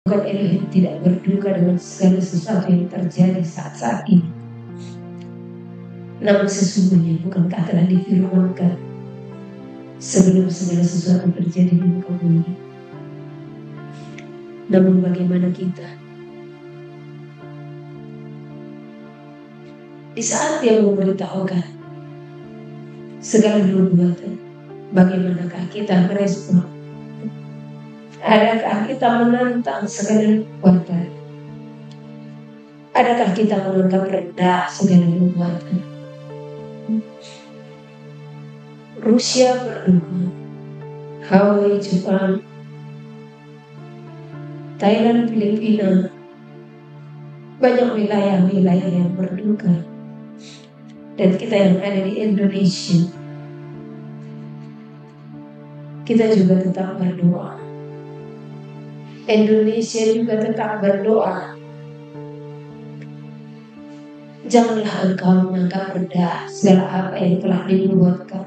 Bukan Elohim tidak berduka dengan segala sesuatu yang terjadi saat ini. Namun sesungguhnya bukankah telah difirmankan sebelum segala sesuatu terjadi di muka bumi. Namun bagaimana kita? Di saat Dia memberitahukan segala nubuatan, bagaimanakah kita merespon? Adakah kita menentang segala nubuatan? Adakah kita menganggap rendah segala nubuatan? Rusia berduka, Hawaii, Jepang, Thailand, Filipina, banyak wilayah-wilayah yang berduka. Dan kita yang ada di Indonesia, kita juga tetap berdoa. Indonesia juga tetap berdoa. Janganlah engkau menganggap rendah segala apa yang telah dibuatkan.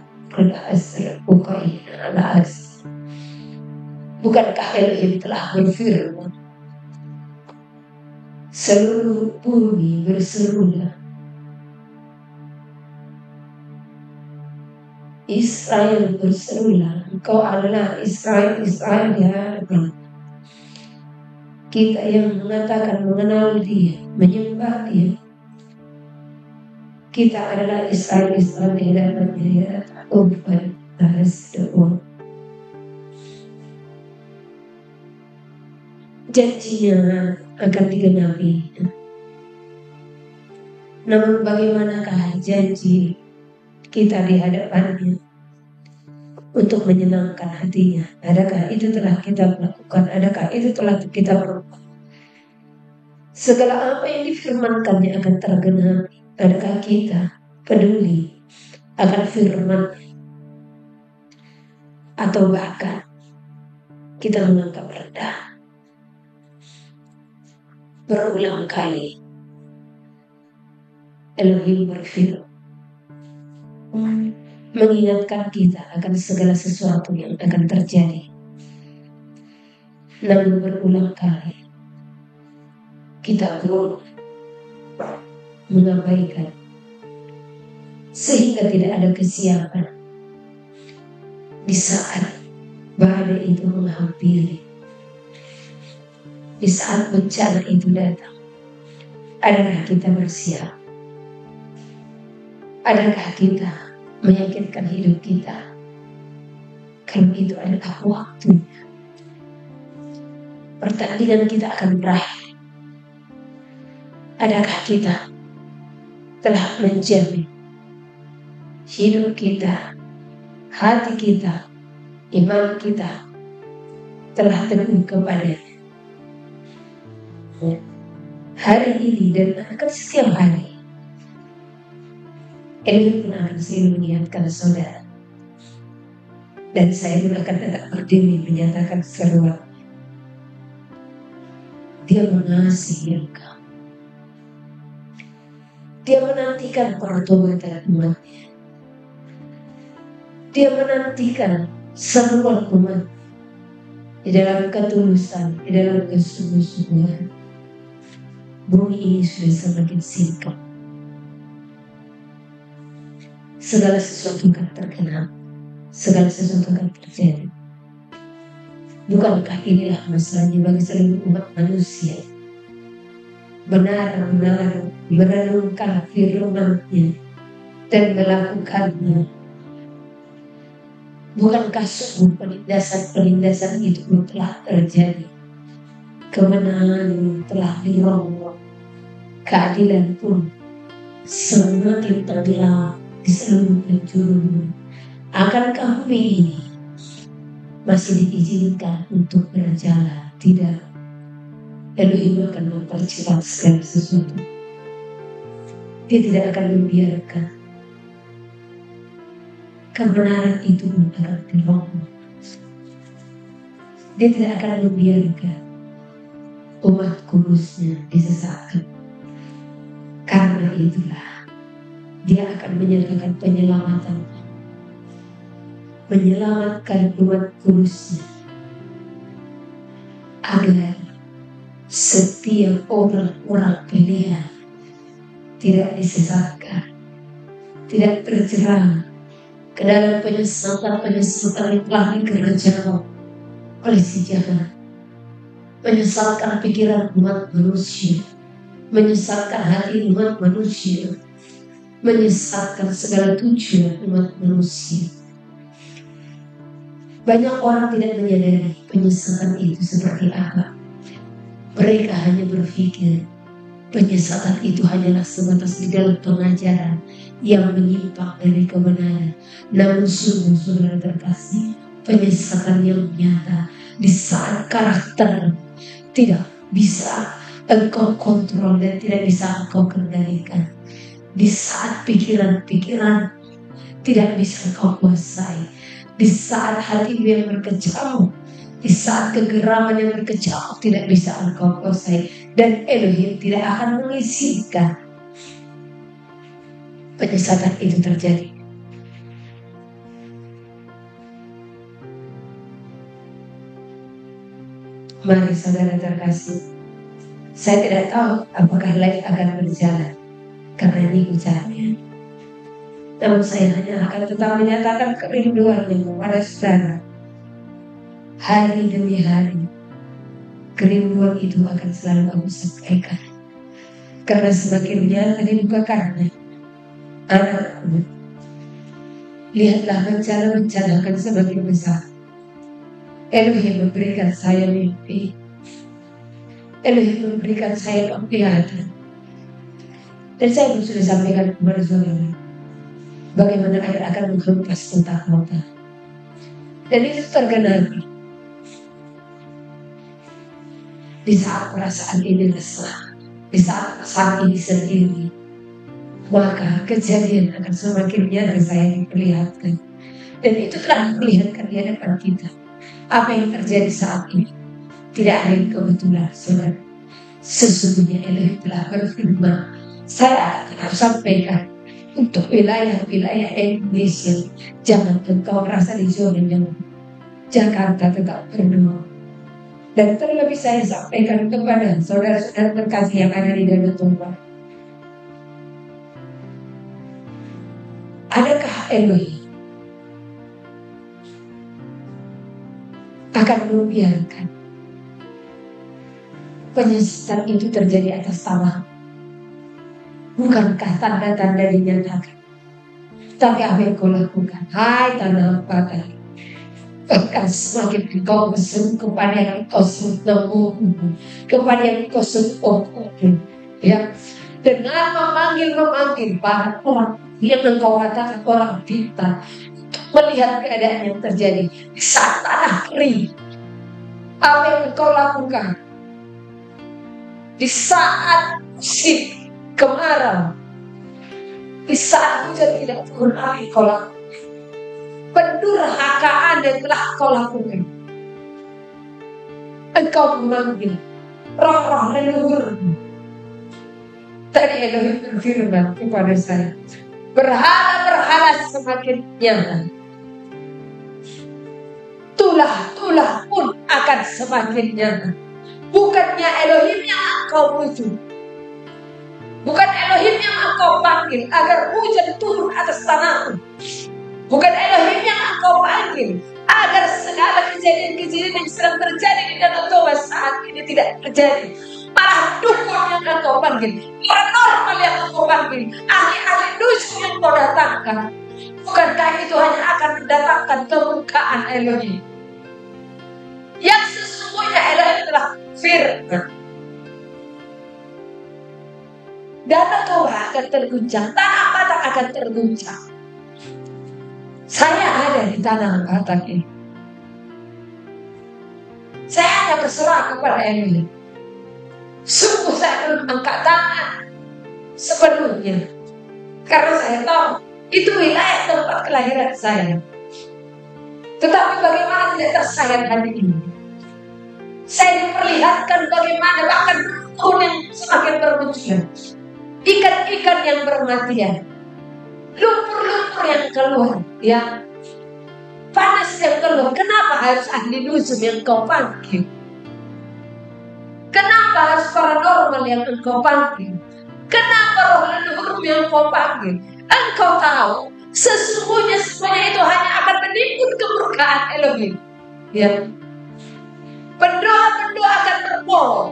Bukankah Elohim telah berfirman, seluruh bumi berserulah, Israel berserulah, engkau adalah Israel, Israel di hadapan. Kita yang mengatakan mengenal Dia, menyembah Dia, kita adalah Israel, Israel di hadapan Dia. Janjinya akan digenapi. Namun bagaimanakah janji kita di hadapannya untuk menyenangkan hatinya? Adakah itu telah kita lakukan? Adakah itu telah kita berubah? Segala apa yang difirmankannya akan tergenapi. Adakah kita peduli akan firman? Atau bahkan kita menganggap rendah? Berulang kali Elohim berfirman, mengingatkan kita akan segala sesuatu yang akan terjadi. Namun berulang kali kita belum mengabaikan, sehingga tidak ada kesiapan di saat badai itu menghampiri, di saat bencana itu datang. Adakah kita bersiap? Adakah kita meyakinkan hidup kita kalau itu adalah waktunya? Pertandingan kita akan berakhir. Adakah kita telah menjamin hidup kita, hati kita, iman kita telah teguh kepadanya hari ini dan akan setiap hari? Elohim pun akan selalu mengingatkan saudara, dan saya pun akan tetap berdiri menyatakan seruan. Dia mengasihi engkau. Dia menantikan pertobatan umatnya. Dia menantikan seruan umat di dalam ketulusan, di dalam kesungguh-sungguhan. Bumi ini sudah semakin singkat. Segala sesuatu akan terkenal, segala sesuatu akan terjadi. Bukankah inilah masalahnya bagi seluruh umat manusia? Benar-benar merenungkan firman-Nya dan melakukannya. Bukankah sungguh penindasan-penindasan itu pun telah terjadi? Kebenaran telah dirongok, keadilan pun semakin tenggelam di seluruh penjuru. Akankah bumi ini masih diizinkan untuk berjalan? Tidak. Elohim akan mempercepat segala sesuatu. Dia tidak akan membiarkan kebenaran itu akan dirongok. Dia tidak akan membiarkan umat kudusnya disesatkan. Karena itulah Dia akan menyerahkan penyelamatan, menyelamatkan umat kudusnya, agar setiap orang pilihan tidak disesatkan, tidak terjerat ke dalam penyesatan yang telah dikerjakan oleh si jahat, menyesatkan pikiran umat manusia, menyesatkan hati umat manusia, menyesatkan segala tujuan umat manusia. Banyak orang tidak menyadari penyesatan itu seperti apa. Mereka hanya berpikir penyesatan itu hanyalah sebatas di dalam pengajaran yang menyimpang dari kebenaran. Namun sungguh saudara terkasih, penyesatan yang nyata di saat karakter tidak bisa engkau kontrol dan tidak bisa engkau kendalikan. Di saat pikiran-pikiran tidak bisa engkau kuasai. Di saat hatimu yang berkecamuk, di saat kegeraman yang berkecamuk tidak bisa engkau kuasai, dan Elohim tidak akan mengizinkan penyesatan itu terjadi. Mari saudara terkasih, saya tidak tahu apakah live akan berjalan karena ini ujarnya. Namun saya hanya akan tetap menyatakan kerinduannya kepada saudara. Hari demi hari, kerinduan itu akan selalu aku sampaikan. Karena semakin nyata dibukakannya anakku, lihatlah bencana-bencana akan semakin besar. Elohim memberikan saya mimpi. Elohim memberikan saya penglihatan. Dan saya sudah sampaikan kepada saudara bagaimana air akan menghempas tentang kota. Dan itu tergenang. Di saat perasaan ini resah, di saat perasaan ini sendiri, maka kejadian akan semakin nyata saya diperlihatkan. Dan itu telah diperlihatkan di hadapan kita. Apa yang terjadi saat ini tidak ada yang kebetulan, saudara. Sesungguhnya Elohim telah berfirman, saya akan sampaikan untuk wilayah-wilayah Indonesia. Jangan engkau merasa di zona yang Jakarta tetap berdoa. Dan terlebih saya sampaikan kepada saudara-saudara terkasih yang ada di Danau Toba. Adakah Elohim akan membiarkan penyesatan itu terjadi atas tanah? Bukankah tanda-tanda dinyatakan? Tapi apa yang kau lakukan? Hai tanah patah, akan semakin engkau berseru kepada yang engkau sebut, kepada yang engkau sebut, ya, dengan memanggil para orang yang engkau katakan orang pintar, melihat keadaan yang terjadi di saat tanah kering. Apa yang engkau lakukan di saat musim kemarau, di saat hujan tidak turun? Apa yang kau lakukan? Pendurhakaan yang telah kau lakukan. Engkau memanggil roh-roh leluhur. Tadi Elohim berfirman kepada saya, berhala-berhala semakin nyata, tulah-tulah pun akan semakin nyata. Bukannya Elohim yang engkau puji, bukan Elohim yang engkau panggil agar hujan turun atas tanahmu, bukan Elohim yang engkau panggil agar segala kejadian-kejadian yang sedang terjadi di Danau Toba saat ini tidak terjadi. Malah dukun yang engkau panggil, paranormal yang engkau panggil, ahli-ahli dukun yang kau datangkan. Bukankah itu hanya akan mendatangkan kemurkaan Elohim? Yang sesungguhnya Elohim telah firman, Danau Toba akan terguncang, tanah Batak akan terguncang. Saya ada di tanah Batak ini. Saya hanya berserah kepada Elohim. Sungguh saya belum angkat tangan sepenuhnya, karena saya tahu itu wilayah tempat kelahiran saya. Tetapi bagaimana tidak tersayang hari ini? Saya diperlihatkan bagaimana bahkan tahun yang semakin bermunculan, ikan-ikan yang bermatian, lumpur-lumpur yang keluar, ya, panas yang keluar. Kenapa harus ahli dusum yang kau panggil? Kenapa Kenapa harus paranormal yang engkau panggil? Kenapa roh leluhur yang engkau panggil? Engkau tahu sesungguhnya semuanya itu hanya akan menimbun kemurkaan Elohim. Ya, pendoa-pendoa akan berbohong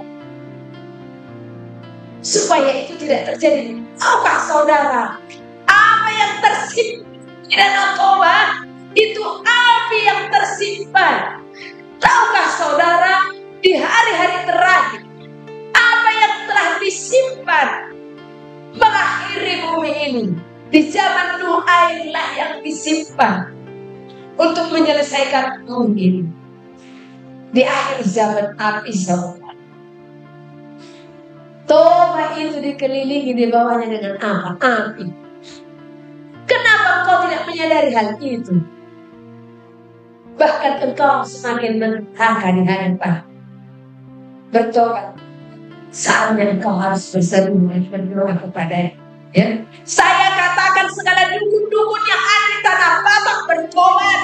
supaya itu tidak terjadi. Tahukah saudara, apa yang tersimpan di Danau Toba itu api yang tersimpan. Tahukah saudara, di hari-hari terakhir apa yang telah disimpan mengakhiri bumi ini, di zaman Nuh airlah yang disimpan untuk menyelesaikan bumi ini. Di akhir zaman api saudara, Toba itu dikelilingi di bawahnya dengan apa? Api. Kenapa engkau tidak menyadari hal itu? Bahkan engkau semakin mentaka di hadapan. Bertobat. Saatnya engkau harus berseru dan berdoa kepada-Nya. Ya. Saya katakan segala dukun-dukun yang ada di tanah Batak bertobat.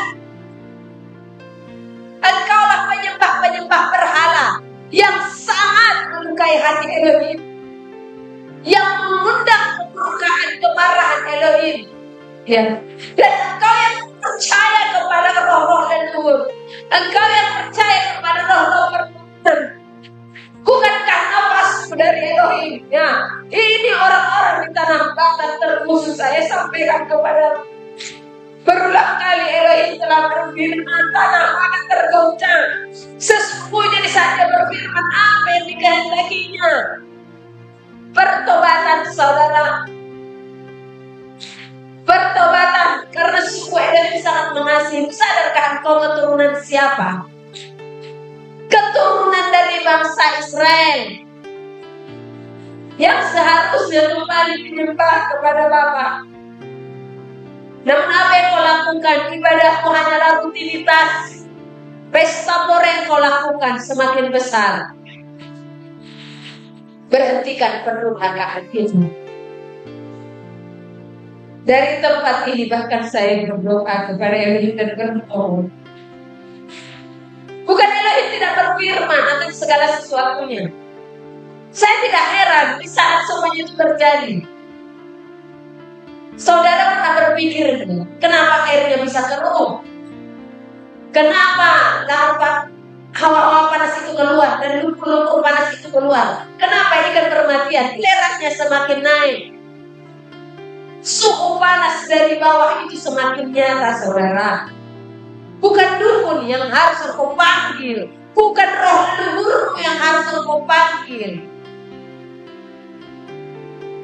Engkaulah penyembah-penyembah berhala yang sangat melukai hati Elohim, yang mengundang kemurkaan kemarahan Elohim. Ya. Dan engkau yang percaya kepada roh-roh leluhur, engkau yang percaya kepada roh-roh perbuatan, bukankah nafasmu dari Elohim? Ya. Ini orang-orang di tanah Batak terkhusus saya sampaikan kepada. Berulang kali Elohim telah berfirman, tanah akan tergoncang. Sesungguhnya di saat Dia berfirman apa yang dikehendakinya. Pertobatan saudara, pertobatan, karena suku Elohim sangat mengasihi. Sadarkah engkau keturunan siapa? Keturunan dari bangsa Israel yang seharusnya kembali menyembah kepada Bapa. Namun apa yang kau lakukan? Ibadahmu hanyalah rutinitas. Pesta pora yang kau lakukan semakin besar. Berhentikan pendurhakaan itu. Dari tempat ini bahkan saya berdoa kepada Elohim dan berdoa. Bukan Elohim tidak berfirman atas segala sesuatunya. Saya tidak heran di saat semuanya itu terjadi. Saudara pernah berpikir, kenapa airnya bisa keruh? Kenapa hawa-hawa panas itu keluar dan lumpur-lumpur panas itu keluar? Kenapa ikan bermatian? Lerasnya semakin naik. Suhu panas dari bawah itu semakin nyata, saudara. Bukan dukun yang harus engkau panggil, bukan roh leluhur yang harus engkau panggil.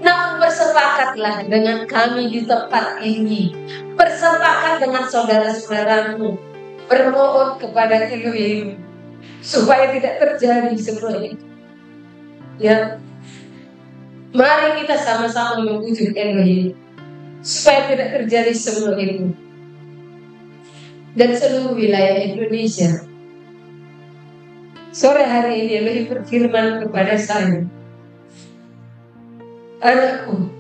Namun bersepakatlah dengan kami di tempat ini. Bersepakat dengan saudara-saudaramu. Bermohon kepada Elohim supaya tidak terjadi semua itu. Ya. Mari kita sama-sama membujuk Elohim supaya tidak terjadi semua itu. Dan seluruh wilayah Indonesia. Sore hari ini Elohim berfirman kepada saya, anakku,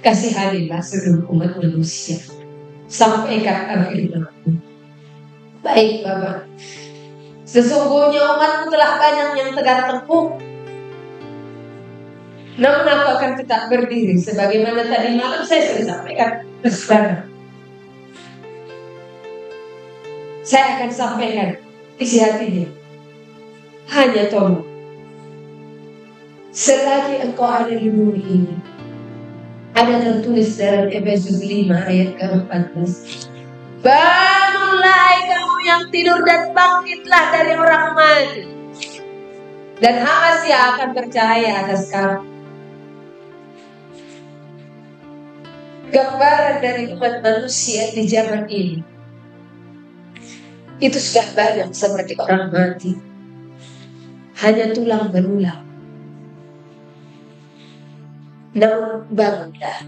kasihanilah seluruh umat manusia. Sampaikan firman-Mu. Baik Bapa, sesungguhnya umatmu telah banyak yang tegak tengkuk. Namun aku akan tetap berdiri sebagaimana tadi malam saya sudah sampaikan ke saudara. Saya akan sampaikan isi hatinya. Hanya tolong, selagi engkau ada di bumi ini, ada tertulis dalam Efesus 5 ayat ke-14. Bangunlah kamu yang tidur dan bangkitlah dari orang mati, dan Hak-Masia akan percaya atas kamu. Gambaran dari umat manusia di zaman ini itu sudah banyak seperti orang mati, hanya tulang belulang. Namun bangunlah,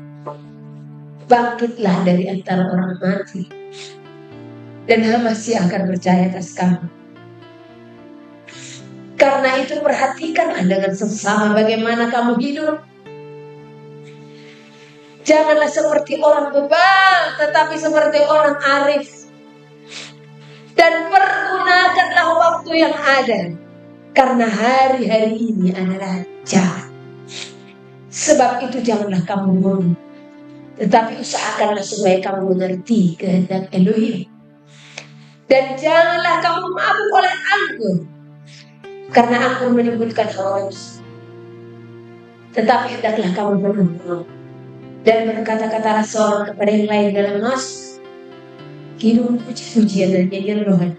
bangkitlah dari antara orang mati, dan Hak-Masia akan percaya atas kamu. Karena itu perhatikanlah dengan sesama bagaimana kamu hidup. Janganlah seperti orang bebal, tetapi seperti orang arif. Dan pergunakanlah waktu yang ada. Karena hari-hari ini adalah jahat. Sebab itu janganlah kamu mengeluh, tetapi usahakanlah supaya kamu mengerti kehendak Elohim. Dan janganlah kamu mabuk oleh anggur, karena anggur menimbulkan haus. Tetapi hendaklah kamu bermenung dan berkata-katalah seorang kepada yang lain dalam nas, kidung puji-pujian dan nyanyian rohani.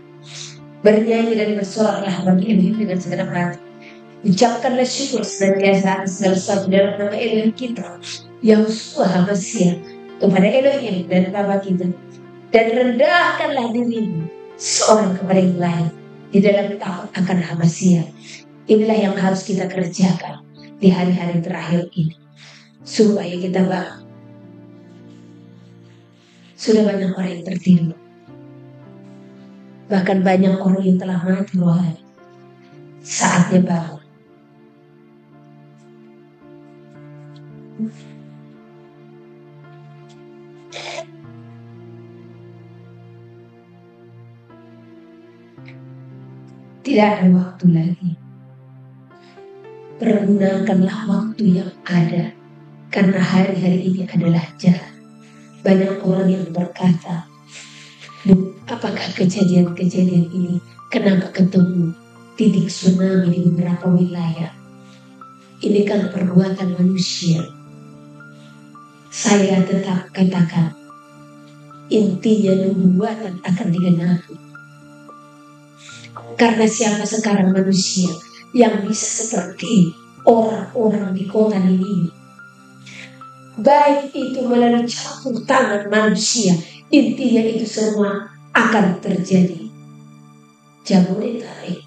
Bernyanyi dan bersoraklah bagi Elohim dengan segenap hati. Ucapkanlah syukur senantiasa atas segala sesuatu dalam nama Elohim kita, Yahushua HaMashiach, kepada Elohim dan Bapa kita. Dan rendahkanlah dirimu seorang kepada yang lain di dalam takut akan HaMashiach. Inilah yang harus kita kerjakan di hari-hari terakhir ini, supaya kita bangun. Sudah banyak orang yang tertidur, bahkan banyak orang yang telah mati rohani. Saatnya bangun. Tidak ada waktu lagi. Pergunakanlah waktu yang ada, karena hari-hari ini adalah jahat. Banyak orang yang berkata, apakah kejadian-kejadian ini kenapa ketemu titik tsunami di beberapa wilayah? Ini kan perbuatan manusia. Saya tetap katakan, intinya nubuatan akan digenapi. Karena siapa sekarang manusia yang bisa seperti orang-orang di kota Niniwe? Baik itu melalui campur tangan manusia, intinya itu semua akan terjadi. Jabodetabek,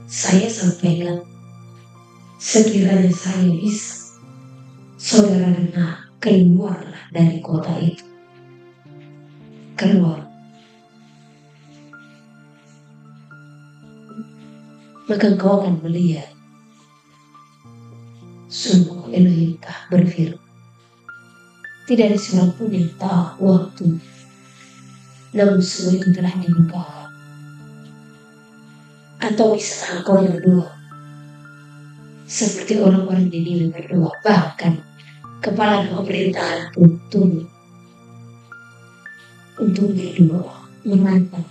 saya sampaikan, sekiranya saya bisa, saudara dengar, keluarlah dari kota itu. Keluar. Maka kau akan melihat sungguh Elohim berfirman, tidak ada seorang pun yang tahu waktu, namun semua itu telah dibukakan. Atau bisa engkau yang berdoa seperti orang-orang di Niniwe berdoa, bahkan kepala pemerintahan pun tunduk untuk berdoa menantang.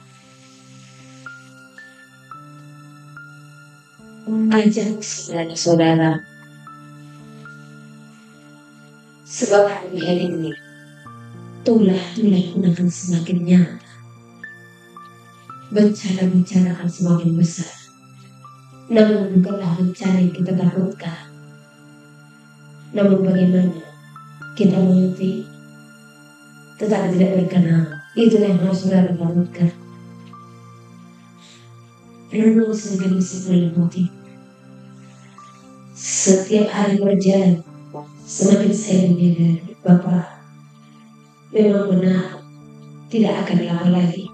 Ajak saudara, sebab hari ini tulah pun akan semakin nyata, bencana-bencana akan semakin besar. Namun bukanlah bencana yang kita takutkan, namun bagaimana kita mengerti tetapi tidak berkenan. Itulah yang harus saudara takutkan. Renung sebagai diselimuti. Setiap hari berjalan, semakin saya menyadari Bapak memang benar, tidak akan lama lagi.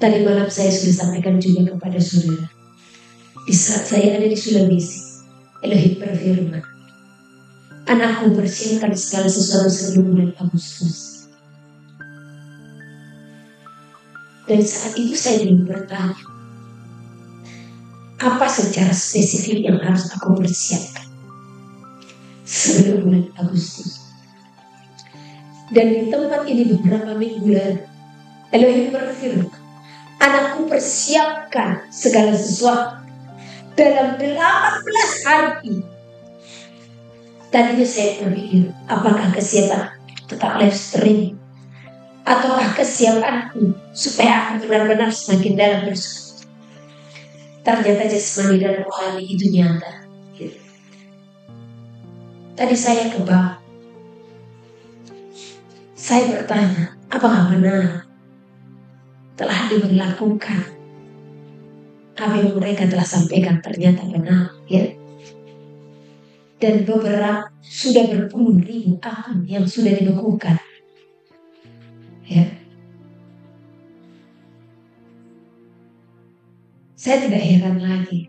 Tadi malam saya sudah sampaikan juga kepada saudara. Di saat saya ada di Sulawesi, Elohim berfirman, anakku persiapkan segala sesuatu sebelum bulan Agustus. Dan saat itu saya ingin bertanya, apa secara spesifik yang harus aku persiapkan sebelum bulan Agustus? Dan di tempat ini beberapa minggu lalu, Elohim berfirman, anakku persiapkan segala sesuatu dalam 18 hari. Tadinya saya berpikir, apakah kesiapan tetap live streaming? Ataukah kesiapanku supaya aku benar-benar semakin dalam bersekutu? Ternyata jasmani dan rohani itu nyata. Tadi saya kebal. Saya bertanya, apakah benar telah diberlakukan apa yang mereka telah sampaikan? Ternyata benar, ya. Dan beberapa sudah berpuluh-ribu akun yang sudah dibekukan. Ya. Saya tidak heran lagi.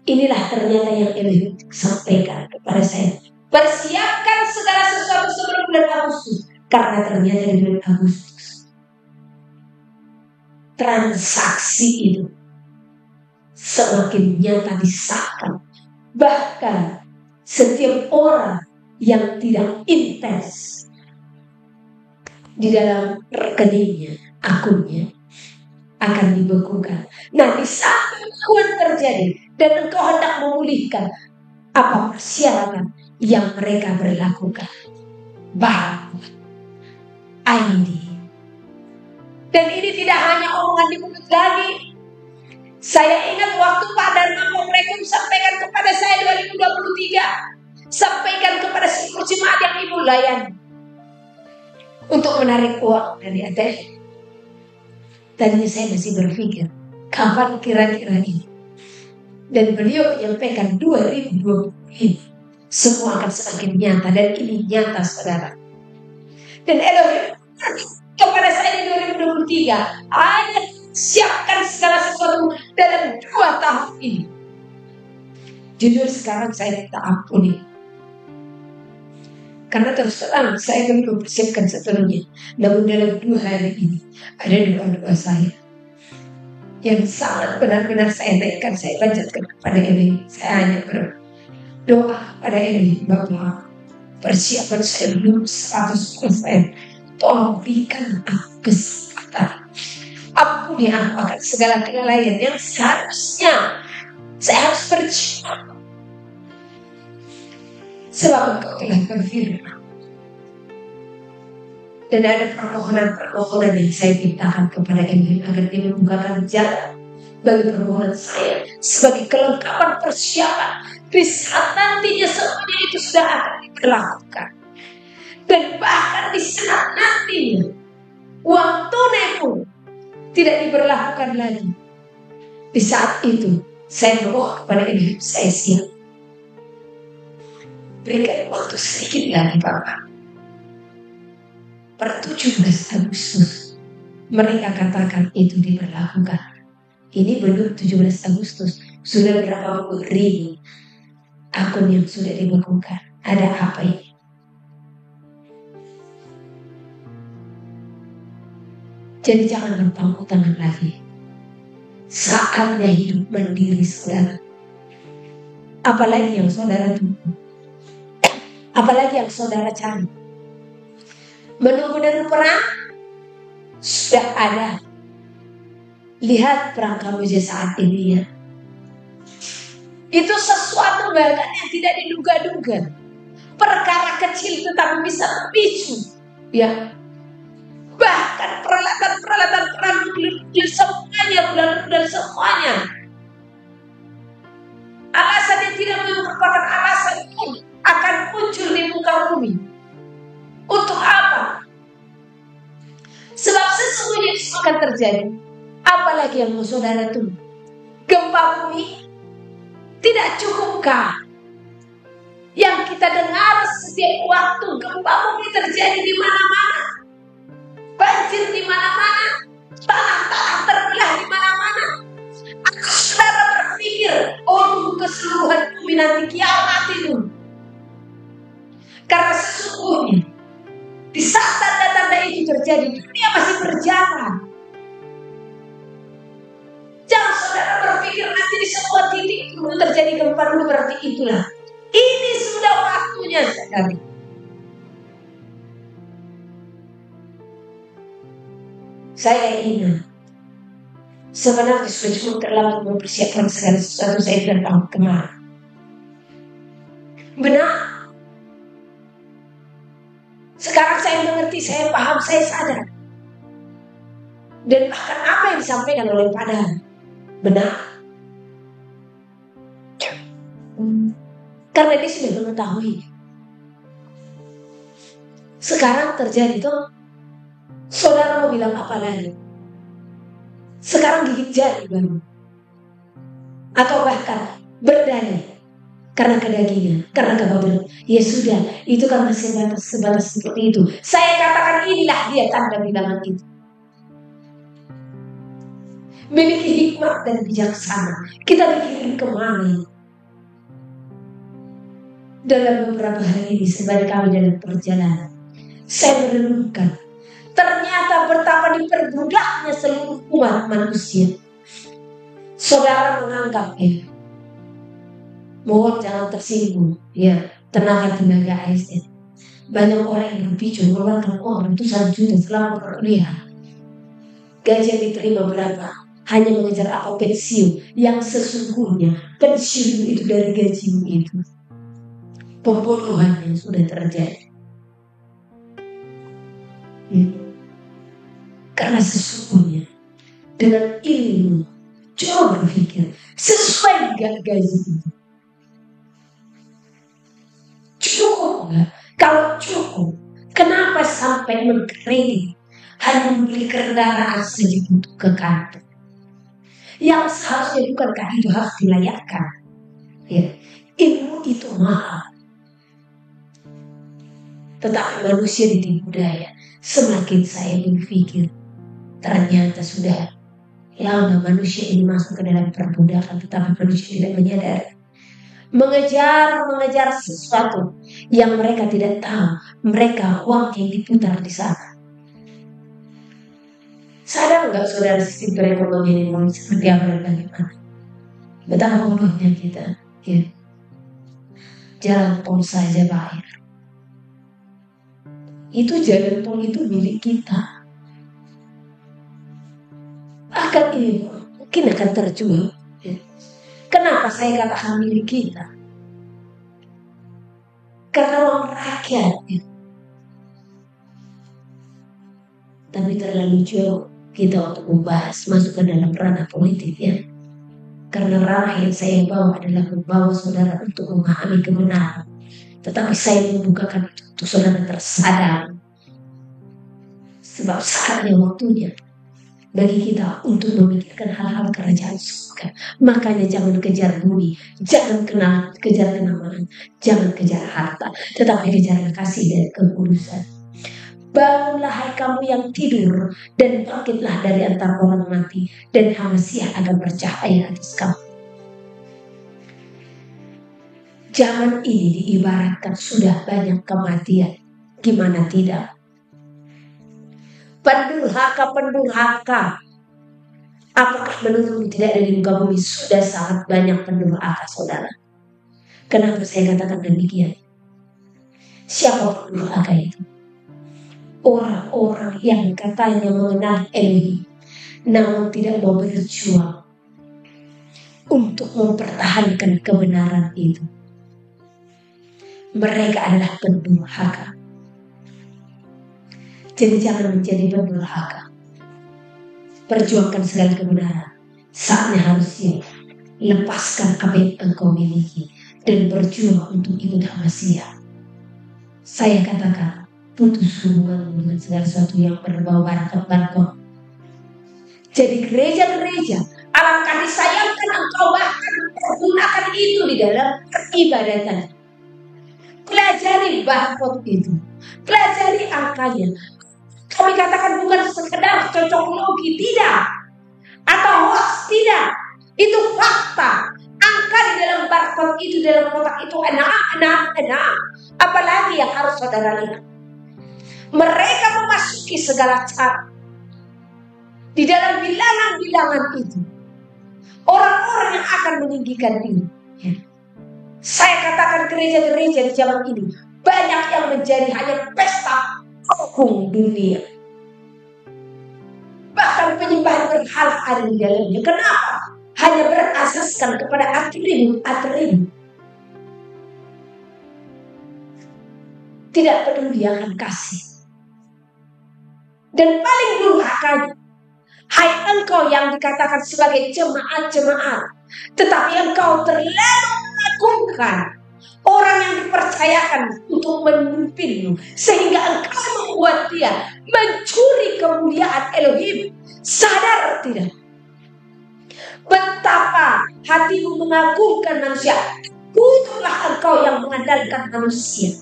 Inilah ternyata yang Elohim sampaikan kepada saya. Persiapkan segala sesuatu sebelum bulan Agustus. Karena ternyata di bulan Agustus transaksi itu semakin nyata disahkan. Bahkan setiap orang yang tidak intens di dalam rekeningnya, akunnya akan dibekukan. Nah, di saat pembekuan terjadi dan engkau hendak memulihkan, apa persyaratan yang mereka berlakukan? Bahwa ID. Dan ini tidak hanya omongan di mulut lagi. Saya ingat waktu Pak Dharma mereka sampaikan kepada saya 2023, sampaikan kepada seluruh jemaat yang Ibu layani untuk menarik uang dari ATM. Tadinya saya masih berpikir, kapan kira-kira ini? Dan beliau menyampaikan 2020 ini semua akan semakin nyata, dan ini nyata, saudara. Dan Elohim kepada saya di 2023, hanya siapkan segala sesuatu dalam 2 tahun ini. Jujur sekarang saya minta ampuni, karena terus terang saya belum mempersiapkan sepenuhnya. Namun dalam 2 hari ini ada doa-doa saya yang sangat benar-benar saya naikkan, saya panjatkan kepada Elohim. Saya hanya berdoa kepada Elohim, Bapak, persiapan saya belum 100%. Tolong berikan aku kesempatan. Ampuni aku akan segala kelalaian yang seharusnya saya harus berjuang. Sebab Engkau telah berfirman. Dan ada permohonan-permohonan yang saya mintakan kepada Elohim agar dia membukakan jalan bagi permohonan saya sebagai kelengkapan persiapan di saat nantinya semuanya itu sudah akan diberlakukan. Dan bahkan di saat nantinya uang tunai pun tidak diberlakukan lagi. Di saat itu saya berdoa kepada Elohim, saya siap. Berikan waktu sedikit lagi, Bapak. Per 17 Agustus mereka katakan itu diberlakukan. Ini belum 17 Agustus, sudah berapa ribu akun yang sudah dibekukan. Ada apa ini? Jadi jangan berpangku tangan lagi. Saatnya hidup mandiri, saudara. Apalagi yang saudara tunggu, apalagi yang saudara cari. Benar-benar perang sudah ada. Lihat perang Kamboja saat ini, ya. Itu sesuatu bahkan yang tidak diduga-duga. Perkara kecil tetapi bisa memicu, ya. Bahkan peralatan perang nuklir semuanya, rudal semuanya. Alasan yang tidak merupakan alasan pun akan muncul di muka bumi. Untuk apa? Sebab sesungguhnya itu akan terjadi. Apalagi yang mau saudara tunggu? Gempa bumi? Tidak cukupkah yang kita dengar setiap waktu gempa bumi terjadi di mana-mana? Banjir di mana-mana, tanah-tanah terbelah di mana-mana. Saudara berpikir, oh keseluruhan bumi nanti kiamat itu. Karena sesungguhnya di saat tanda-tanda itu terjadi, dunia masih berjalan. Jangan saudara berpikir nanti di semua titik itu terjadi gempa dulu, berarti itulah. Ini sudah waktunya sekali. Saya ingat, sebenarnya sudah cukup terlambat mempersiapkan segala sesuatu saya dari tahun kemarin. Benar. Sekarang saya mengerti, saya paham, saya sadar. Dan bahkan apa yang disampaikan oleh Pak Dharma benar. Karena dia sudah mengetahui. Sekarang terjadi tuh, saudara mau bilang apa lagi? Sekarang gigit jari baru. Atau bahkan berdalih karena kedagingan, karena kebabelan. Ya sudah, itu kan masih sebatas seperti itu. Saya katakan inilah dia tanda bilangan itu. Memiliki hikmat dan bijaksana. Kita dikirim kemana? Dalam beberapa hari ini sebalik kami dalam perjalanan, saya merenungkan Ternyata betapa diperbudaknya seluruh umat manusia. Saudara menganggapnya, mohon jangan tersinggung, ya, tenaga ASN. Banyak orang yang berbicara mengeluarkan uang ratusan juta selama perkuliahan. Gaji yang diterima berapa? Hanya mengejar apa pensiun, yang sesungguhnya pensiun itu dari gajimu itu. Pembodohan yang sudah terjadi. Karena sesungguhnya dengan ilmu, coba berpikir sesuai gak gaji itu? Cukup gak? Kalau cukup, kenapa sampai mengkredit hanya membeli kendaraan saja untuk ke kantor? Yang seharusnya bukankah itu harus dilayakkan? Ya, ilmu itu mahal. Tetapi manusia ditipu daya. Semakin saya berpikir, ternyata sudah lama manusia ini masuk ke dalam perbudakan, tetapi manusia tidak menyadari. Mengejar sesuatu yang mereka tidak tahu, mereka uang yang diputar di sana. Sadar nggak saudara sistem perekonomian ini seperti apa dan bagaimana? Betapa bodohnya kita. Ya. Jalan tol saja bayar. Itu jalan tol itu milik kita. Mungkin akan terjual. Ya. Kenapa saya katakan milik kita? Karena uang rakyat. Ya. Tapi terlalu jauh kita untuk membahas masuk ke dalam ranah politik, ya. Karena ranah yang saya bawa adalah membawa saudara untuk memahami kebenaran. Tetapi saya membukakan itu untuk saudara tersadar. Sebab saatnya waktunya bagi kita untuk memikirkan hal-hal kerajaan surga. Makanya jangan kejar bumi, jangan kejar kenamaan, jangan kejar harta, tetapi kejar kasih dan kekudusan. Bangunlah hai kamu yang tidur, dan bangkitlah dari antara orang mati, dan Masiah akan bercahaya atas kamu. Zaman ini diibaratkan sudah banyak kematian. Gimana tidak? Pendurhaka. Apakah menurutmu tidak ada di muka bumi? Sudah sangat banyak pendurhaka, saudara. Kenapa saya katakan demikian? Siapa pendurhaka itu? Orang-orang yang katanya mengenal Elohim, namun tidak mau berjuang untuk mempertahankan kebenaran itu. Mereka adalah pendurhaka. Jadi jangan menjadi pendurhaka. Perjuangkan segala kebenaran. Saatnya harus siap. Lepaskan apa yang engkau miliki dan berjuang untuk ikut Masiah. Saya katakan, putus hubungan dengan segala sesuatu yang berbau barang-barang. Jadi gereja-gereja, alangkah disayangkan engkau bahkan menggunakan itu di dalam peribadatan. Pelajari barcode itu, pelajari angkanya. Kami katakan bukan sekedar cocok logi, tidak, atau hoax, tidak. Itu fakta. Angka di dalam barcode itu, dalam kotak itu, enam. Apalagi yang harus saudara lihat. Mereka memasuki segala cara. Di dalam bilangan-bilangan itu, orang-orang yang akan meninggikan diri. Ya. Saya katakan gereja-gereja di zaman ini banyak yang menjadi hanya pesta hukum dunia. Bahkan penyembahan berhala ada di dalamnya. Kenapa? Hanya berasaskan kepada atribut. Tidak peduli akan kasih. Dan paling durhakanya, hai engkau yang dikatakan sebagai jemaat-jemaat, tetapi engkau terlalu mengagungkan orang yang dipercayakan untuk memimpinmu, sehingga engkau membuat dia mencuri kemuliaan Elohim. Sadar tidak? Betapa hatimu mengagungkan manusia. Bukanlah engkau yang mengandalkan manusia.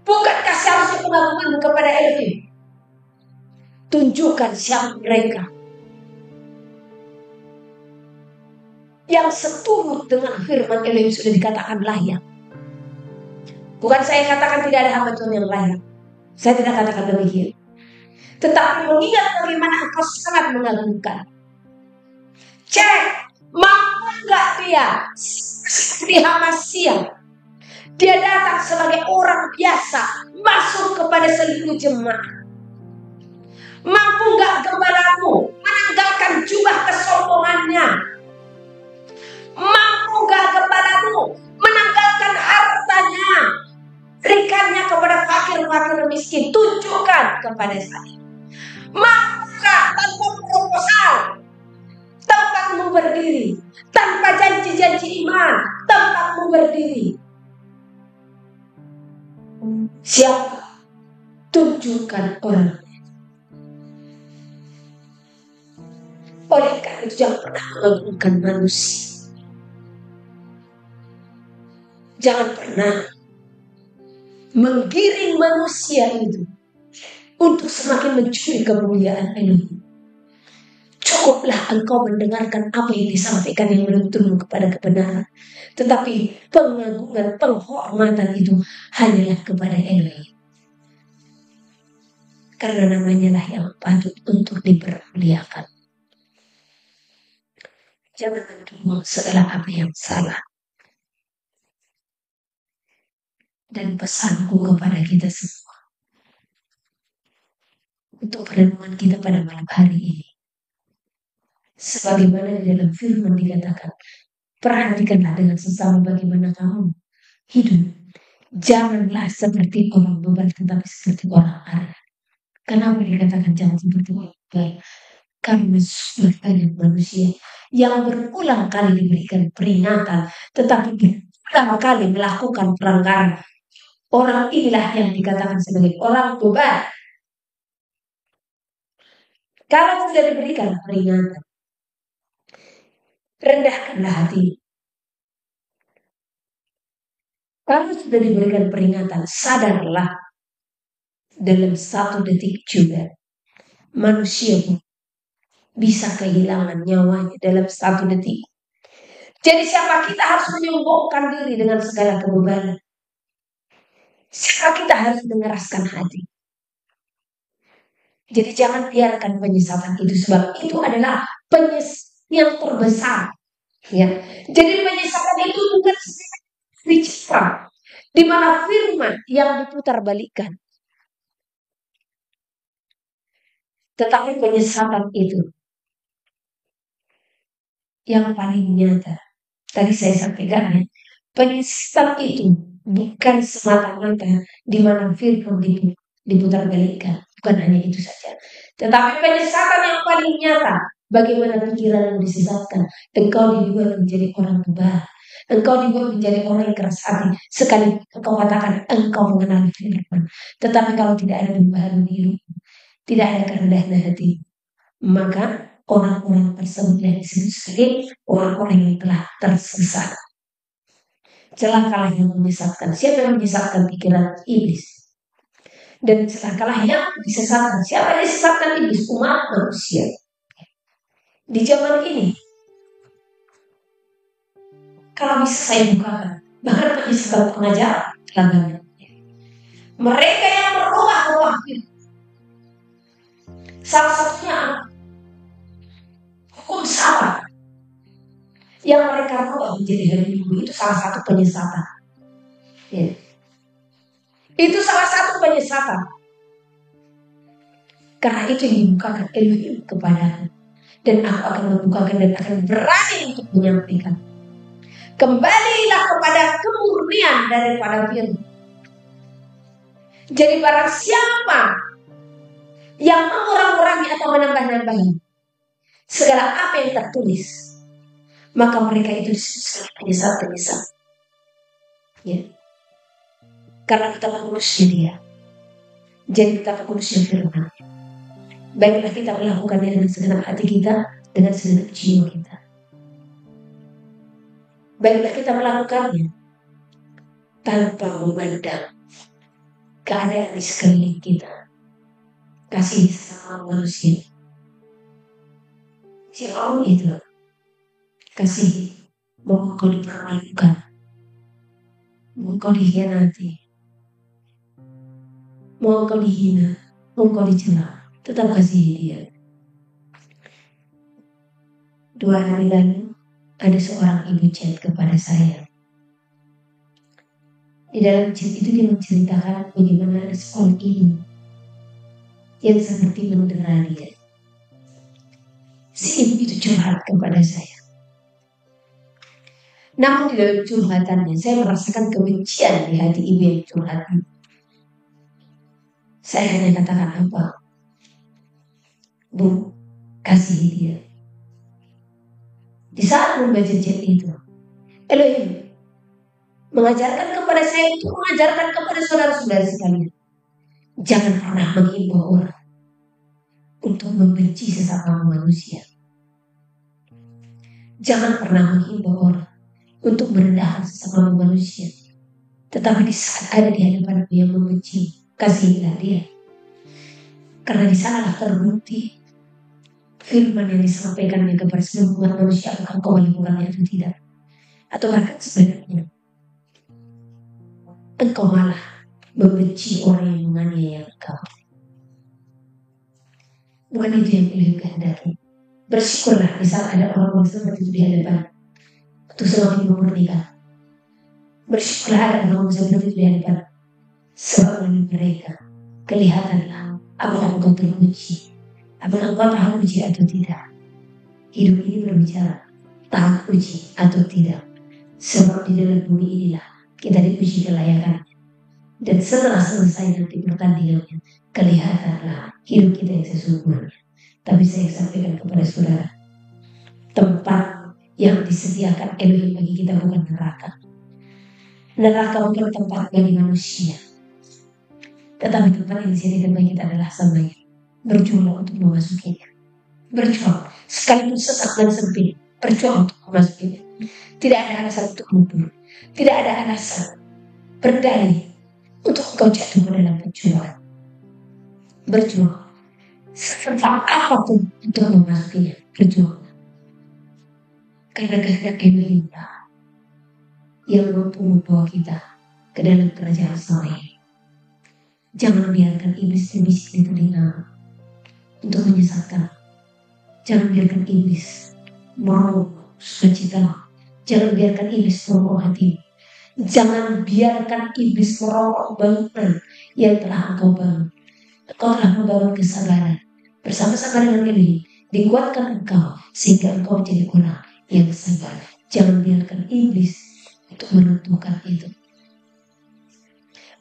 Bukankah seharusnya pengagunganmu kepada Elohim? Tunjukkan siapa mereka yang seturut dengan firman Elohim sudah dikatakan layak. Bukan saya katakan tidak ada hamba Tuhan yang layak. Saya tidak katakan demikian. Tetapi mengingat bagaimana engkau sangat mengagumkan. Cek, mampu nggak dia di Hamasia? Dia datang sebagai orang biasa, masuk kepada seluruh jemaat. Mampu nggak gembalamu menanggalkan jubah kesombongannya? Mampu nggak gembalamu menanggalkan hartanya, berikannya kepada fakir-fakir miskin? Tunjukkan kepada saya. Mampu nggak tanpa proposal, tempatmu berdiri, tanpa janji-janji iman, tempatmu berdiri? Siapa? Tunjukkan orang. Oleh karena itu jangan pernah mengagungkan manusia. Jangan pernah menggiring manusia itu untuk semakin mencuri kemuliaan Elohim. Cukuplah engkau mendengarkan apa yang disampaikan yang menuntun kepada kebenaran. Tetapi pengagungan, penghormatan itu hanyalah kepada Elohim. Karena namanya lah yang patut untuk dipermuliakan. Jangan mendukung segala apa yang salah. Dan pesanku kepada kita semua untuk renungan kita pada malam hari ini, sebagaimana di dalam firman dikatakan, perhatikanlah dengan sesama bagaimana kamu hidup. Janganlah seperti orang bebal, tetapi seperti orang arah. Kenapa dikatakan jangan seperti orang bebal? Karena sudah banyak manusia yang berulang kali diberikan peringatan, tetapi berulang kali melakukan pelanggaran. Orang inilah yang dikatakan sebagai orang bebal. Kalau sudah diberikan peringatan, rendahkanlah hati. Kalau sudah diberikan peringatan, sadarlah dalam 1 detik juga manusia bisa kehilangan nyawanya dalam 1 detik. Jadi siapa kita harus menyombongkan diri dengan segala kebebalan. Siapa kita harus mengeraskan hati. Jadi jangan biarkan penyesatan itu, sebab itu adalah penyesatan yang terbesar. Ya. Jadi penyesatan itu bukan bicara di mana firman yang diputar balikan. Tetapi penyesatan itu yang paling nyata. Tadi saya sampaikan ya, penyesatan itu bukan semata-mata di mana firman diputar balikan. Bukan hanya itu saja. Tetapi penyesatan yang paling nyata, bagaimana pikiran yang disesatkan. Engkau dibuat menjadi orang bebal. Engkau dibuat menjadi orang yang keras hati. Sekali engkau katakan engkau mengenal firman, tetapi kalau tidak ada perubahan hidup, tidak ada kerendahan hati, maka orang-orang tersebut yang disebut sebagai orang-orang yang telah tersesat. Celakalah yang menyesatkan. Siapa yang menyesatkan? Pikiran iblis. Dan celakalah yang disesatkan. Siapa yang disesatkan? Iblis, umat manusia. Di zaman ini, kalau bisa saya bukakan, bahkan penyesatan pengajaran langganan. Mereka yang merubah salah satunya hukum salah yang mereka rubah menjadi hari Minggu, itu salah satu penyesatan. Ya. Itu salah satu penyesatan. Karena itu yang dibukakan Elohim kepadaku. Dan aku akan membukakan dan akan berani untuk menyampaikan. Kembalilah kepada kemurnian daripada firman. Jadi barang siapa yang mengurang-urangi atau menambah-nambahi segala apa yang tertulis, maka mereka itu disebut sebagai penyesat-penyesat. Ya. Karena kita manusia dia. Jadi kita manusia firman. Baiklah kita melakukannya dengan segenap hati kita, dengan segenap jiwa kita. Baiklah kita melakukannya tanpa memandang keadaan di sekeliling kita. Kasih sama manusia. Siapa itu? Kasih bahwa kau dipermalukan, bahwa kau dikhianati. mau engkau dihina, mau engkau dicela, tetap kasihi dia. 2 hari lalu ada seorang ibu chat kepada saya. Di dalam chat itu dia menceritakan bagaimana ada seorang ibu yang seperti mendera dia. Si ibu itu curhat kepada saya. Namun di dalam curhatannya saya merasakan kebencian di hati ibu yang curhat. Saya hanya katakan apa? Bu, kasihi dia. Di saat membaca chat itu, Elohim mengajarkan kepada saya untuk mengajarkan kepada saudara-saudara sekalian. Jangan pernah menghimbau orang untuk membenci sesama manusia. Jangan pernah menghimbau orang untuk merendahkan sesama manusia. Tetapi di saat ada di hadapan yang membenci, kasihilah dia. Karena di sanalah terbukti firman yang disampaikannya kepada semua manusia, apakah kau melakukannya atau tidak. Atau bahkan sebenarnya engkau malah membenci orang yang menganiaya engkau. Bukan itu yang Elohim kehendaki. Bersyukurlah di saat ada orang-orang seperti itu di hadapan untuk semakin memurnikan. Bersyukurlah ada orang seperti itu di hadapan, sebab melalui mereka kelihatanlah apakah engkau terpuji, apakah engkau tahu puji atau tidak. Hidup ini berbicara tahu puji atau tidak, sebab di dalam bumi inilah kita dipuji kelayakannya. Dan setelah selesai nanti pertandingannya, kelihatanlah hidup kita yang sesungguhnya. Tapi saya sampaikan kepada saudara, tempat yang disediakan Elohim bagi kita bukan neraka. Neraka bukan tempat bagi manusia, tetapi tempat yang disediakan bagi kita adalah samanya. Berjuang untuk memasukinya. Berjuang, sekalipun sesak dan sempit, berjuang untuk memasukinya. Tidak ada alasan untuk mundur, tidak ada alasan berdalih untuk engkau jatuh ke dalam perjuangan. Berjuang tentang apapun untuk memasukinya. Berjuang karena kehendak Elohim yang mampu membawa kita ke dalam kerajaan sorga. Jangan biarkan iblis berbisik di telinga untuk menyesatkan. Jangan biarkan iblis merobek sukacita. Jangan biarkan iblis merobek hati. Jangan biarkan iblis merokok bangunan yang telah engkau bangun. Engkau telah membangun kesabaran bersama-sama dengan Elohim. Dikuatkan engkau sehingga engkau menjadi orang yang sabar. Jangan biarkan iblis untuk menentukan itu.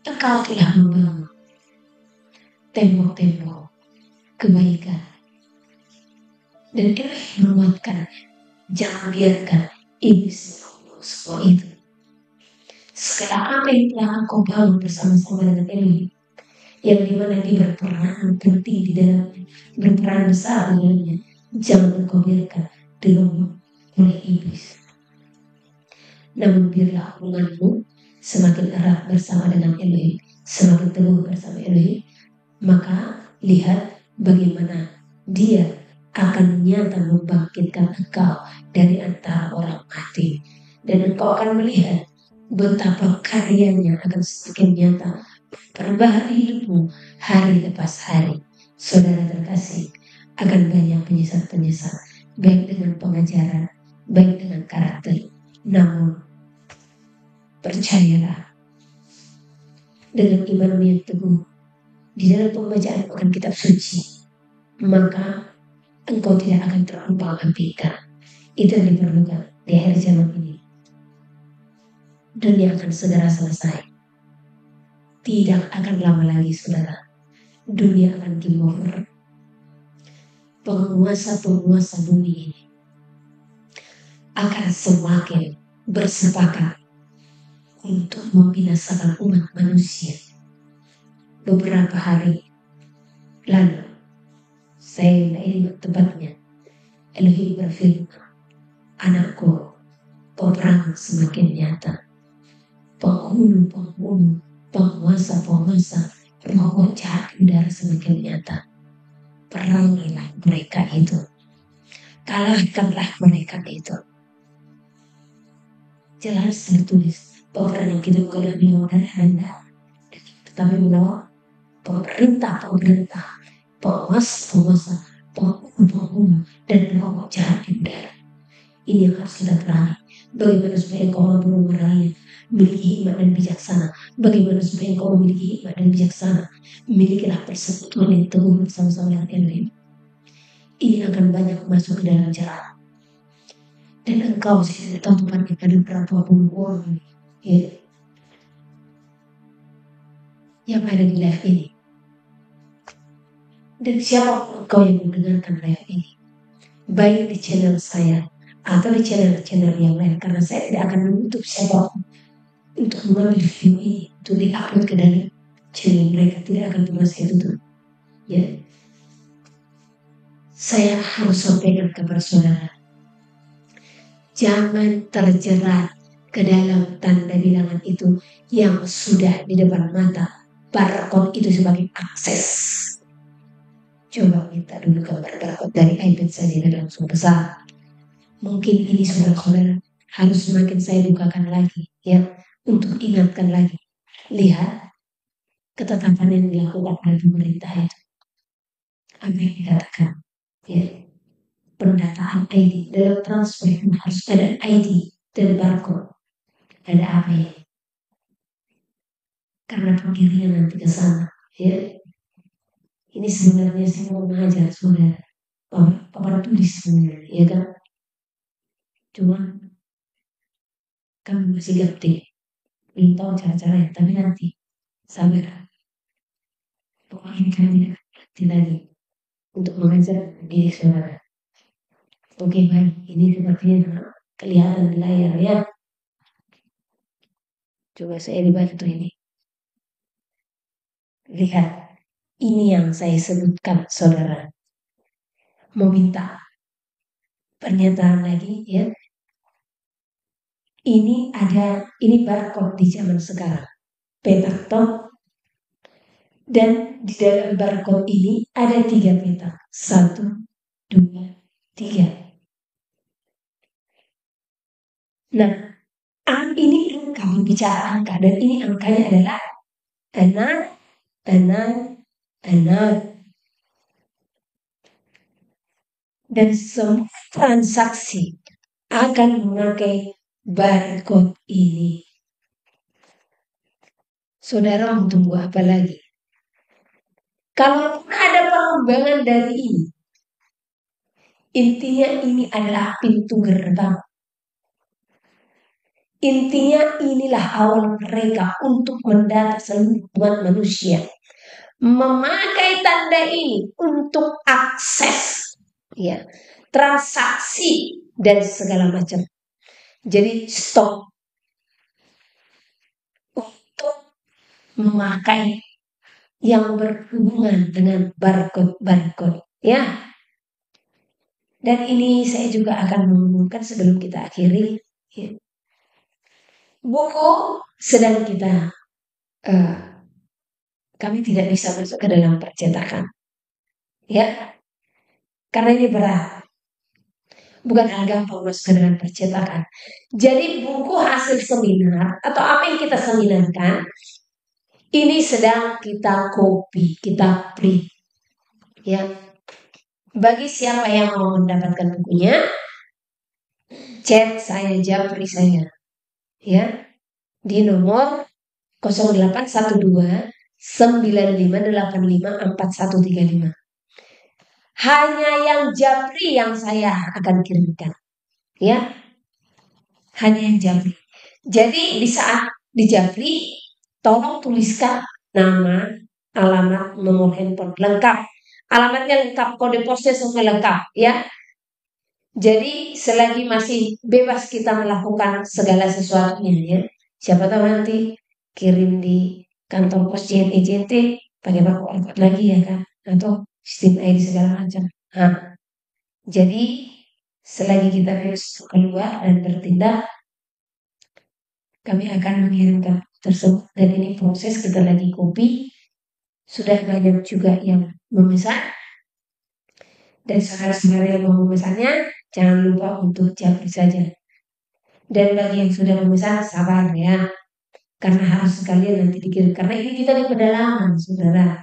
Engkau telah membangun tembok-tembok kebaikan dan Elohim menguatkan. Jangan biarkan iblis semua itu. Segala apa yang telah engkau bangun bersama-sama dengan Elohim, yang dimana dia berperan penting di dalamnya, berperan besar di dalamnya, jangan engkau biarkan diroboh oleh iblis. Namun biarlah hubunganmu semakin erat bersama dengan Elohim, semakin teguh bersama Elohim, maka lihat bagaimana dia akan nyata membangkitkan engkau dari antara orang mati, dan engkau akan melihat betapa karyanya akan semakin nyata memperbaharui hidupmu hari lepas hari. Saudara terkasih, akan banyak penyesat-penyesat, baik dengan pengajaran, baik dengan karakter. Namun percayalah, dengan imanmu yang teguh di dalam pembacaan akan kitab suci, maka engkau tidak akan terombang-ambingkan. Itu yang diperlukan di akhir zaman ini. Dunia akan segera selesai. Tidak akan lama lagi, saudara. Dunia akan game over. Penguasa-penguasa bumi ini akan semakin bersepakat untuk membinasakan umat manusia. Beberapa hari lalu, saya tidak ingat tepatnya, Elohim berfirman, anakku, peperangan semakin nyata. Penghulu-penghulu, penguasa-penguasa, roh jahat udara semakin nyata. Perangilah mereka itu. Kalahkanlah mereka itu. Jelas tertulis, peperangan kita bukanlah melawan darah rendah, tetapi melawan pemerintah, penguasa, penghulu, dan pokok jahat di udara. Ini yang harus kita perangi. Bagaimana supaya engkau mampu memerangi, memiliki hikmat dan bijaksana. Bagaimana supaya engkau memiliki hikmat dan bijaksana. Milikilah persekutuan yang teguh bersama-sama dengan Elohim. Ini akan banyak masuk ke dalam jalan. Dan engkau tidak tahu tempatnya pada berapa puluh orang yang ada di live ini. Dan siapa engkau yang mendengarkan live ini, baik di channel saya atau di channel-channel yang lain, karena saya tidak akan menutup siapapun untuk mengambil view ini untuk di-upload ke dalam channel mereka. Tidak akan pernah saya tutup. Ya, saya harus sampaikan kepada saudara, jangan terjerat ke dalam tanda bilangan itu yang sudah di depan mata. Barcode itu sebagai akses. Coba minta dulu gambar barcode dari iPad saya dan langsung besar. Mungkin ini saudara-saudara harus semakin saya bukakan lagi, ya, untuk ingatkan lagi. Lihat ketetapan yang dilakukan oleh pemerintah itu. Apa yang dikatakan? Ya, pendataan ID dalam transfer harus ada ID dan barcode. Ada apa ya? Karena pengiringan nanti ke sana, ya. Ini sebenarnya saya mau mengajar saudara papan tulis sebenarnya, ya kan? Cuma kami masih gaptek, belum tahu cara-caranya, tapi nanti sabar. Pokoknya kami tidak ngerti lagi untuk mengajar diri saudara. Oke, baik, ini sepertinya kelihatan di layar, ya. Coba saya dibantu ini. Lihat, ini yang saya sebutkan, saudara. Mau minta pernyataan lagi, ya. Ini barcode di zaman sekarang. Petak top. Dan di dalam barcode ini ada 3 petak. 1, 2, 3. Nah, ini angka, bicara angka. Dan ini angkanya adalah 6. Dan semua transaksi akan memakai barcode ini. Saudara mau tunggu apa lagi? Kalau ada pengembangan dari ini, intinya ini adalah pintu gerbang. Intinya inilah awal mereka untuk mendata seluruh umat manusia. Memakai tanda ini untuk akses, ya, transaksi dan segala macam. Jadi stop untuk memakai yang berhubungan dengan barcode, ya. Dan ini saya juga akan mengumumkan sebelum kita akhiri, ya. Buku sedang kita kami tidak bisa masuk ke dalam percetakan, ya, karena ini berat. Bukan hal gampang masuk ke dalam percetakan. Jadi buku hasil seminar atau apa yang kita seminarkan ini sedang kita copy, kita print, ya. Bagi siapa yang mau mendapatkan bukunya, chat saya, japri saya, ya, di nomor 0812 9585 4135. Hanya yang japri yang saya akan kirimkan, ya. Hanya yang japri. Jadi di saat di japri, tolong tuliskan nama, alamat, nomor handphone lengkap. Alamatnya lengkap, kode posnya semua lengkap, ya. Jadi selagi masih bebas kita melakukan segala sesuatunya, ya. Siapa tahu nanti kirim di kantor pos JNT pakai barcode lagi, ya kan, atau sistem ID segala macam. Nah, jadi selagi kita harus keluar dan bertindak, kami akan mengirimkan tersebut. Dan ini proses kita lagi copy. Sudah banyak juga yang memesan. Dan saudara-saudara yang mau memesannya, jangan lupa untuk japri saja. Dan bagi yang sudah memesan, sabar, ya. Karena harus sekalian nanti dikirim. Karena ini kita di pedalaman, saudara.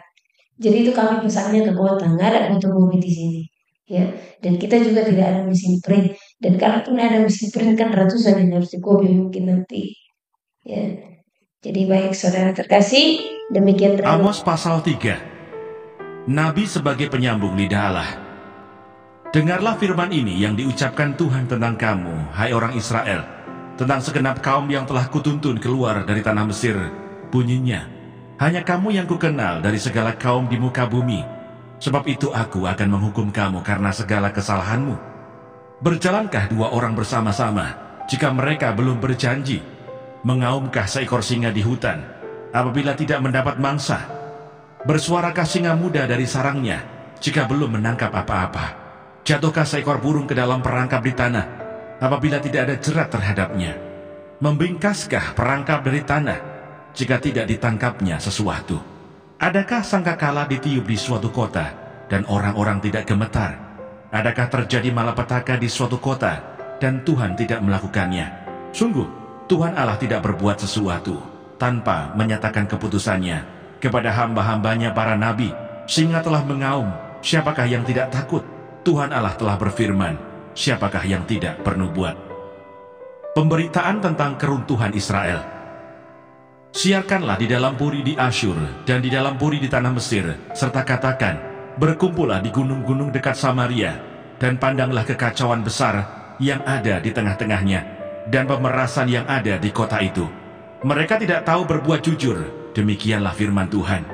Jadi itu kami pesannya ke kota, nggak ada fotokopi di sini. Ya, dan kita juga tidak ada mesin print. Dan kalaupun ada mesin print kan ratusan yang harus dikopi mungkin nanti. Ya, jadi baik saudara terkasih, demikian Amos pasal 3. Nabi sebagai penyambung lidah Allah. Dengarlah firman ini yang diucapkan Tuhan tentang kamu, hai orang Israel, tentang segenap kaum yang telah kutuntun keluar dari tanah Mesir. Bunyinya, hanya kamu yang kukenal dari segala kaum di muka bumi. Sebab itu aku akan menghukum kamu karena segala kesalahanmu. Berjalankah dua orang bersama-sama jika mereka belum berjanji? Mengaumkah seekor singa di hutan apabila tidak mendapat mangsa? Bersuarakah singa muda dari sarangnya jika belum menangkap apa-apa? Jatuhkah seekor burung ke dalam perangkap di tanah apabila tidak ada jerat terhadapnya? Membingkaskah perangkap dari tanah jika tidak ditangkapnya sesuatu? Adakah sangkakala ditiup di suatu kota dan orang-orang tidak gemetar? Adakah terjadi malapetaka di suatu kota dan Tuhan tidak melakukannya? Sungguh, Tuhan Allah tidak berbuat sesuatu tanpa menyatakan keputusannya kepada hamba-hambanya para nabi. Singa telah mengaum, siapakah yang tidak takut? Tuhan Allah telah berfirman, siapakah yang tidak bernubuat? Pemberitaan tentang keruntuhan Israel. Siarkanlah di dalam puri di Asyur dan di dalam puri di tanah Mesir, serta katakan, berkumpullah di gunung-gunung dekat Samaria, dan pandanglah kekacauan besar yang ada di tengah-tengahnya, dan pemerasan yang ada di kota itu. Mereka tidak tahu berbuat jujur, demikianlah firman Tuhan.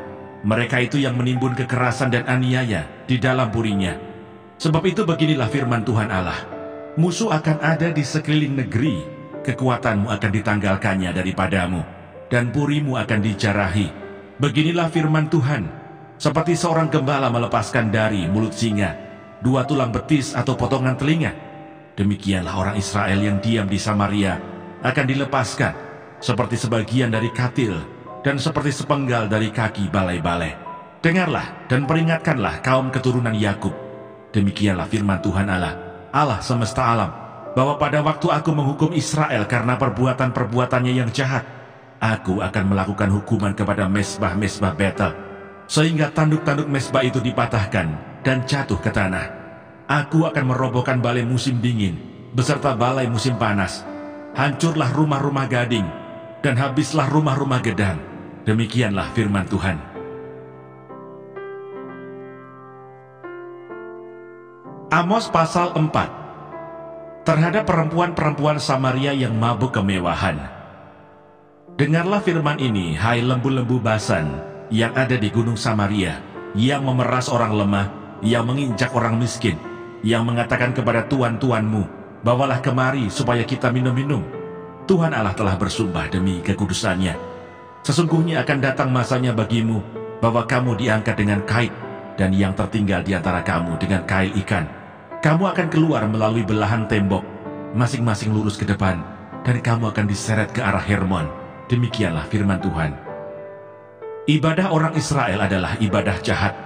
Mereka itu yang menimbun kekerasan dan aniaya di dalam purinya. Sebab itu beginilah firman Tuhan Allah, musuh akan ada di sekeliling negeri, kekuatanmu akan ditanggalkannya daripadamu, dan purimu akan dijarahi. Beginilah firman Tuhan, seperti seorang gembala melepaskan dari mulut singa 2 tulang betis atau potongan telinga, demikianlah orang Israel yang diam di Samaria akan dilepaskan, seperti sebagian dari katil, dan seperti sepenggal dari kaki balai-balai. Dengarlah dan peringatkanlah kaum keturunan Yakub. Demikianlah firman Tuhan Allah, Allah semesta alam, bahwa pada waktu aku menghukum Israel karena perbuatan-perbuatannya yang jahat, aku akan melakukan hukuman kepada mesbah-mesbah Betel, sehingga tanduk-tanduk mesbah itu dipatahkan dan jatuh ke tanah. Aku akan merobohkan balai musim dingin beserta balai musim panas. Hancurlah rumah-rumah gading dan habislah rumah-rumah gedang. Demikianlah firman Tuhan. Amos pasal 4. Terhadap perempuan-perempuan Samaria yang mabuk kemewahan. Dengarlah firman ini, hai lembu-lembu Basan yang ada di gunung Samaria, yang memeras orang lemah, yang menginjak orang miskin, yang mengatakan kepada tuan-tuanmu, bawalah kemari supaya kita minum-minum. Tuhan Allah telah bersumpah demi kekudusannya, sesungguhnya akan datang masanya bagimu, bahwa kamu diangkat dengan kait, dan yang tertinggal di antara kamu dengan kail ikan. Kamu akan keluar melalui belahan tembok, masing-masing lurus ke depan, dan kamu akan diseret ke arah Hermon. Demikianlah firman Tuhan. Ibadah orang Israel adalah ibadah jahat.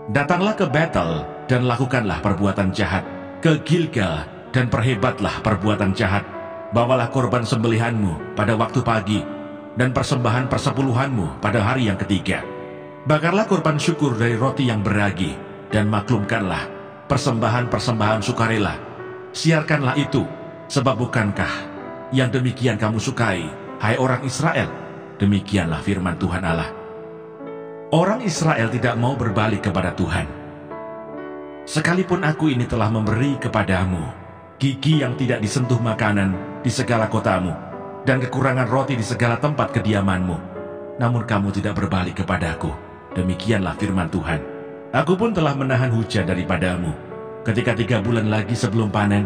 Datanglah ke Betel dan lakukanlah perbuatan jahat, ke Gilgal dan perhebatlah perbuatan jahat. Bawalah korban sembelihanmu pada waktu pagi, dan persembahan persepuluhanmu pada hari yang ketiga. Bakarlah korban syukur dari roti yang beragi, dan maklumkanlah persembahan-persembahan sukarela. Siarkanlah itu, sebab bukankah yang demikian kamu sukai, hai orang Israel? Demikianlah firman Tuhan Allah. Orang Israel tidak mau berbalik kepada Tuhan. Sekalipun aku ini telah memberi kepadamu gigi yang tidak disentuh makanan di segala kotamu, dan kekurangan roti di segala tempat kediamanmu, namun kamu tidak berbalik kepadaku. Demikianlah firman Tuhan. Aku pun telah menahan hujan daripadamu. Ketika 3 bulan lagi sebelum panen,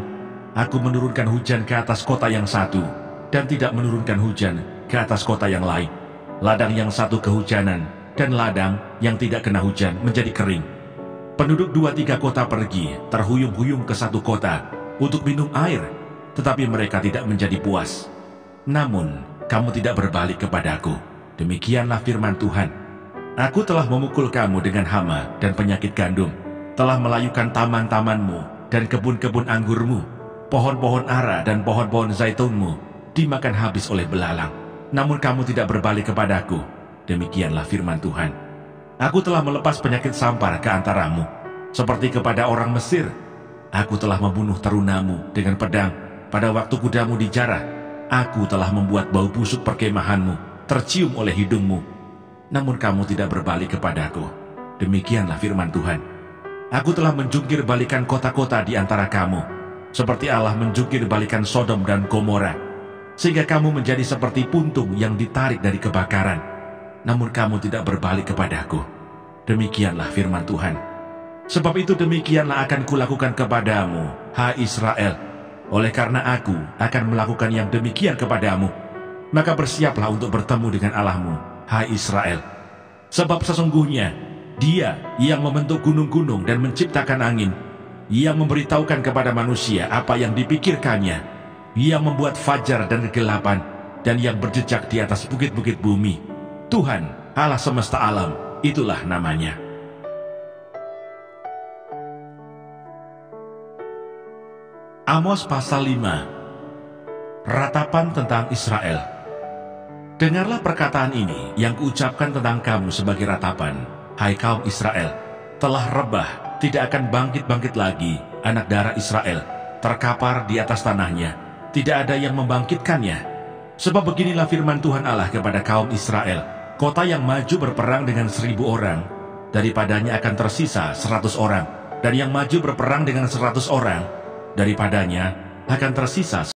aku menurunkan hujan ke atas kota yang satu, dan tidak menurunkan hujan ke atas kota yang lain. Ladang yang satu kehujanan, dan ladang yang tidak kena hujan menjadi kering. Penduduk 2-3 kota pergi, terhuyung-huyung ke satu kota, untuk minum air, tetapi mereka tidak menjadi puas. Namun, kamu tidak berbalik kepadaku. Demikianlah firman Tuhan. Aku telah memukul kamu dengan hama dan penyakit gandum, telah melayukan taman-tamanmu dan kebun-kebun anggurmu, pohon-pohon ara dan pohon-pohon zaitunmu dimakan habis oleh belalang. Namun kamu tidak berbalik kepadaku. Demikianlah firman Tuhan. Aku telah melepas penyakit sampar ke antaramu, seperti kepada orang Mesir. Aku telah membunuh terunamu dengan pedang. Pada waktu kudamu dijarah, aku telah membuat bau busuk perkemahanmu tercium oleh hidungmu. Namun kamu tidak berbalik kepadaku. Demikianlah firman Tuhan. Aku telah menjungkir balikan kota-kota di antara kamu, seperti Allah menjungkir balikan Sodom dan Gomora, sehingga kamu menjadi seperti puntung yang ditarik dari kebakaran. Namun kamu tidak berbalik kepadaku. Demikianlah firman Tuhan. Sebab itu demikianlah akan kulakukan kepadamu, hai Israel. Oleh karena aku akan melakukan yang demikian kepadamu, maka bersiaplah untuk bertemu dengan Allahmu, hai Israel. Sebab sesungguhnya Dia yang membentuk gunung-gunung dan menciptakan angin, yang memberitahukan kepada manusia apa yang dipikirkannya, yang membuat fajar dan kegelapan, dan yang berjejak di atas bukit-bukit bumi. Tuhan, Allah semesta alam, itulah namanya. Amos pasal 5. Ratapan tentang Israel. Dengarlah perkataan ini yang kuucapkan tentang kamu sebagai ratapan, hai kaum Israel. Telah rebah, tidak akan bangkit-bangkit lagi anak darah Israel, terkapar di atas tanahnya, tidak ada yang membangkitkannya. Sebab beginilah firman Tuhan Allah kepada kaum Israel, kota yang maju berperang dengan 1000 orang, daripadanya akan tersisa 100 orang, dan yang maju berperang dengan 100 orang, daripadanya akan tersisa